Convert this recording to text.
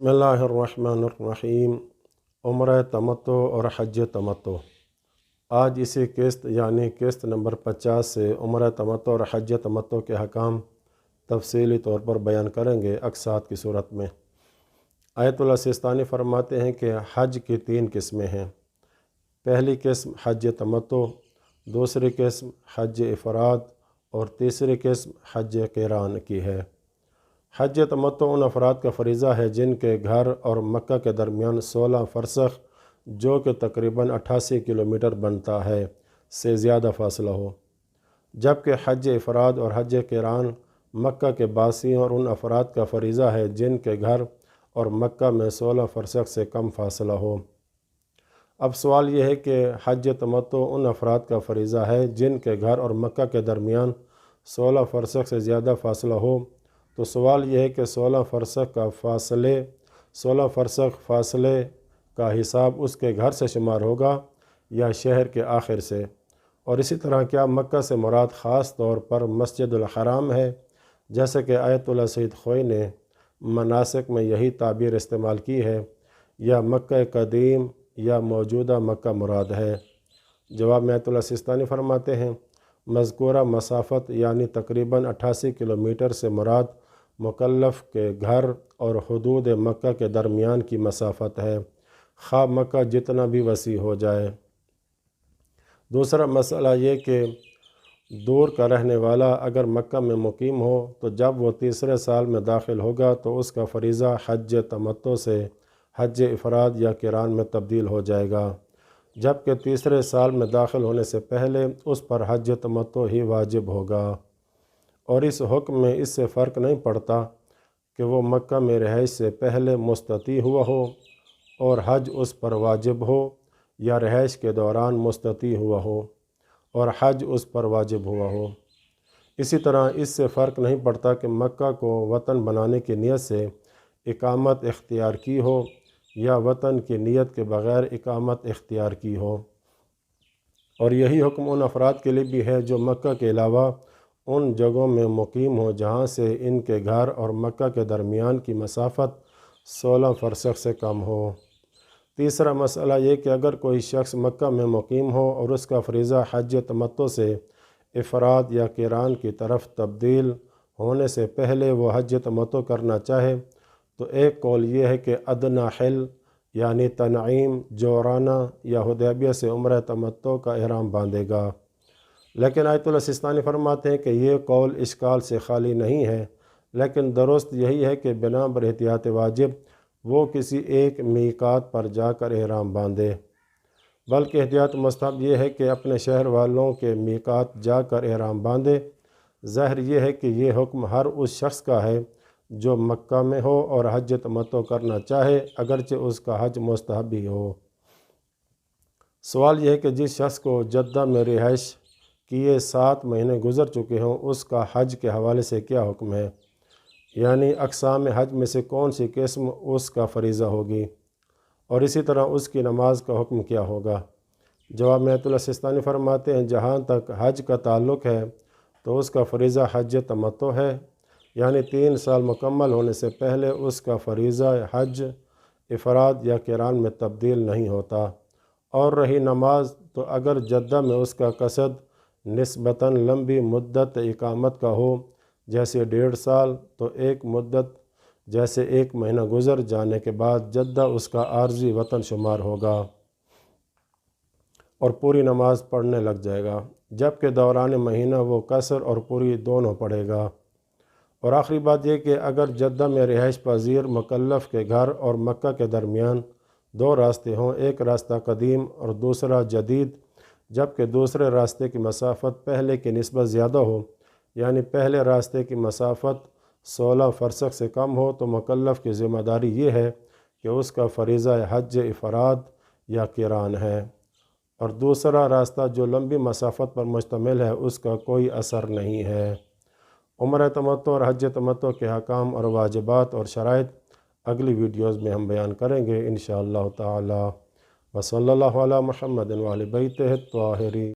بسم اللہ الرحمن الرحیم۔ عمرہ تمتع اور حج تمتع۔ آج اسی قسط یعنی قسط نمبر 50 سے عمرہ تمتع اور حج تمتع کے حکام تفصیلی طور پر بیان کریں گے اقساط کی صورت میں۔ آیت اللہ سیستانی فرماتے ہیں کہ حج کی 3 قسمیں ہیں۔ پہلی قسم حج تمتع، دوسری قسم حج افراد اور تیسری قسم حج قران کی ہے۔ حج تمتع ان افراد کا فریضہ ہے جن کے گھر اور مکہ کے درمیان 16 فرسخ جو کہ تقریباً 88 کلومیٹر بنتا ہے سے زیادہ فاصلہ ہو، جبکہ حج افراد اور حج قران مکہ کے باسیوں اور ان افراد کا فریضہ ہے جن کے گھر اور مکہ میں 16 فرسخ سے کم فاصلہ ہو۔ اب سوال یہ ہے کہ حج تمتع ان افراد کا فریضہ ہے جن کے گھر اور مکہ کے درمیان 16 فرسخ سے زیادہ فاصلہ ہو، تو سوال یہ ہے کہ 16 فرسخ فاصلے کا حساب اس کے گھر سے شمار ہوگا یا شہر کے آخر سے، اور اسی طرح کیا مکہ سے مراد خاص طور پر مسجد الحرام ہے، جیسے کہ آیت اللہ سید خوئی نے مناسک میں یہی تعبیر استعمال کی ہے، یا مکہ قدیم یا موجودہ مکہ مراد ہے؟ جواب میں آیت اللہ سیستانی فرماتے ہیں مذکورہ مسافت یعنی تقریباً 88 کلومیٹر سے مراد مکلف کے گھر اور حدود مکہ کے درمیان کی مسافت ہے، خواہ مکہ جتنا بھی وسیع ہو جائے۔ دوسرا مسئلہ یہ کہ دور کا رہنے والا اگر مکہ میں مقیم ہو تو جب وہ تیسرے سال میں داخل ہوگا تو اس کا فریضہ حج تمتع سے حج افراد یا قران میں تبدیل ہو جائے گا، جبکہ تیسرے سال میں داخل ہونے سے پہلے اس پر حج تمتع ہی واجب ہوگا، اور اس حکم میں اس سے فرق نہیں پڑتا کہ وہ مکہ میں رہائش سے پہلے مستطیع ہوا ہو اور حج اس پر واجب ہو، یا رہائش کے دوران مستطیع ہوا ہو اور حج اس پر واجب ہوا ہو۔ اسی طرح اس سے فرق نہیں پڑتا کہ مکہ کو وطن بنانے کی نیت سے اقامت اختیار کی ہو یا وطن کی نیت کے بغیر اقامت اختیار کی ہو، اور یہی حکم ان افراد کے لیے بھی ہے جو مکہ کے علاوہ ان جگہوں میں مقیم ہو جہاں سے ان کے گھر اور مکہ کے درمیان کی مسافت 16 فرسخ سے کم ہو۔ تیسرا مسئلہ یہ کہ اگر کوئی شخص مکہ میں مقیم ہو اور اس کا فریضہ حج تمتع سے افراد یا قران کی طرف تبدیل ہونے سے پہلے وہ حج تمتع کرنا چاہے تو ایک قول یہ ہے کہ ادنی حل یعنی تنعیم، جورانہ یا حدیبیہ سے عمرہ تمتع کا احرام باندھے گا، لیکن آیت اللہ سیستانی فرماتے ہیں کہ یہ قول اشکال سے خالی نہیں ہے، لیکن درست یہی ہے کہ بنا بر احتیاط واجب وہ کسی ایک میقات پر جا کر احرام باندھے، بلکہ احتیاط مستحب یہ ہے کہ اپنے شہر والوں کے میقات جا کر احرام باندھے۔ ظاہر یہ ہے کہ یہ حکم ہر اس شخص کا ہے جو مکہ میں ہو اور حج تمتع کرنا چاہے اگرچہ اس کا حج مستحب ہی ہو۔ سوال یہ ہے کہ جس شخص کو جدہ میں رہائش کیے 7 مہینے گزر چکے ہوں اس کا حج کے حوالے سے کیا حکم ہے، یعنی اقسام حج میں سے کون سی قسم اس کا فریضہ ہوگی، اور اسی طرح اس کی نماز کا حکم کیا ہوگا؟ جواب میں آیت اللہ سیستانی فرماتے ہیں جہاں تک حج کا تعلق ہے تو اس کا فریضہ حج تمتع ہے، یعنی 3 سال مکمل ہونے سے پہلے اس کا فریضہ حج افراد یا قران میں تبدیل نہیں ہوتا، اور رہی نماز تو اگر جدہ میں اس کا قصد نسبتاً لمبی مدت اقامت کا ہو جیسے 1.5 سال، تو ایک مدت جیسے 1 مہینہ گزر جانے کے بعد جدہ اس کا عارضی وطن شمار ہوگا اور پوری نماز پڑھنے لگ جائے گا، جبکہ دوران مہینہ وہ قصر اور پوری دونوں پڑھے گا۔ اور آخری بات یہ کہ اگر جدہ میں رہائش پذیر مکلف کے گھر اور مکہ کے درمیان 2 راستے ہوں، ایک راستہ قدیم اور دوسرا جدید، جبکہ دوسرے راستے کی مسافت پہلے کی نسبت زیادہ ہو، یعنی پہلے راستے کی مسافت 16 فرسخ سے کم ہو، تو مکلف کی ذمہ داری یہ ہے کہ اس کا فریضہ حج افراد یا قران ہے، اور دوسرا راستہ جو لمبی مسافت پر مشتمل ہے اس کا کوئی اثر نہیں ہے۔ عمرہ تمتع اور حج تمتع کے حکام اور واجبات اور شرائط اگلی ویڈیوز میں ہم بیان کریں گے انشاءاللہ تعالی۔ وصلی اللہ علی محمد وآل بیتہ الطاہرین۔